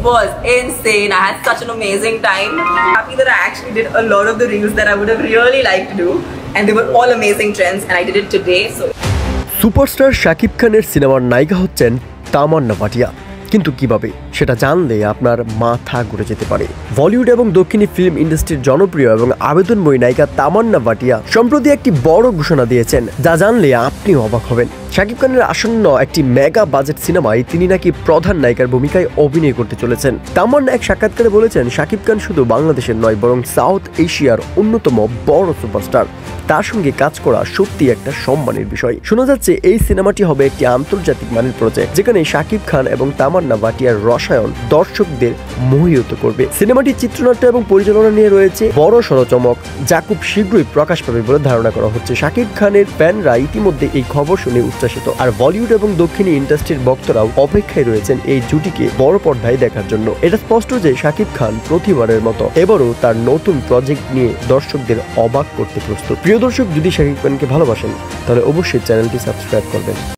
was insane. I had such an amazing time. I'm happy that I actually did a lot of the reels that I would have really liked to do, and they were all amazing trends, and I did it today. So superstar Shakib খানের সিনেমার নায়িকা হচ্ছেন তামান্না ভাটিয়া, কিন্তু কিভাবে সেটা জানলে আপনার মাথা ঘুরে যেতে পারে। বলিউড এবং দক্ষিণী ফিল্ম ইন্ডাস্ট্রির জনপ্রিয় এবং আবেদনময়ী নায়িকা তামান্না ভাটিয়া সম্প্রতি একটি বড় ঘোষণা দিয়েছেন, যা জানলে আপনি অবাক হবেন। শাকিব খানের আসন্ন একটি মেগা বাজেট সিনেমায় তিনি নাকি প্রধান নায়িকার ভূমিকায় অভিনয় করতে চলেছেন। তামান্না এক সাক্ষাৎকারে বলেছেন, শাকিব খান শুধু বাংলাদেশের নয়, বরং সাউথ এশিয়ার অন্যতম বড় সুপারস্টার। তার সঙ্গে কাজ করা সত্যি একটা সম্মানের বিষয়। শোনা যাচ্ছে এই সিনেমাটি হবে একটি আন্তর্জাতিক মানের প্রজেক্ট, যেখানে শাকিব খান এবং তামান্না ভাটিয়ার রসায়ন দর্শকদের মোহিত করবে। সিনেমাটির চিত্রনাট্য এবং পরিচালনা নিয়ে রয়েছে বড় সড় চমক, যা খুব শীঘ্রই প্রকাশ পাবে বলে ধারণা করা হচ্ছে। শাকিব খানের ফ্যানরা ইতিমধ্যে এই খবর শুনে উচ্ছ্বাসিত, আর বলিউড এবং দক্ষিণী ইন্ডাস্ট্রির ভক্তরাও অপেক্ষায় রয়েছেন এই জুটিকে বড় পর্দায় দেখার জন্য। এটা স্পষ্ট যে শাকিব খান প্রতিবারের মতো এবারও তার নতুন প্রজেক্ট নিয়ে দর্শকদের অবাক করতে প্রস্তুত। প্রিয় দর্শক, যদি শাকিব খানকে ভালোবাসেন তাহলে অবশ্যই চ্যানেলটি সাবস্ক্রাইব করবেন।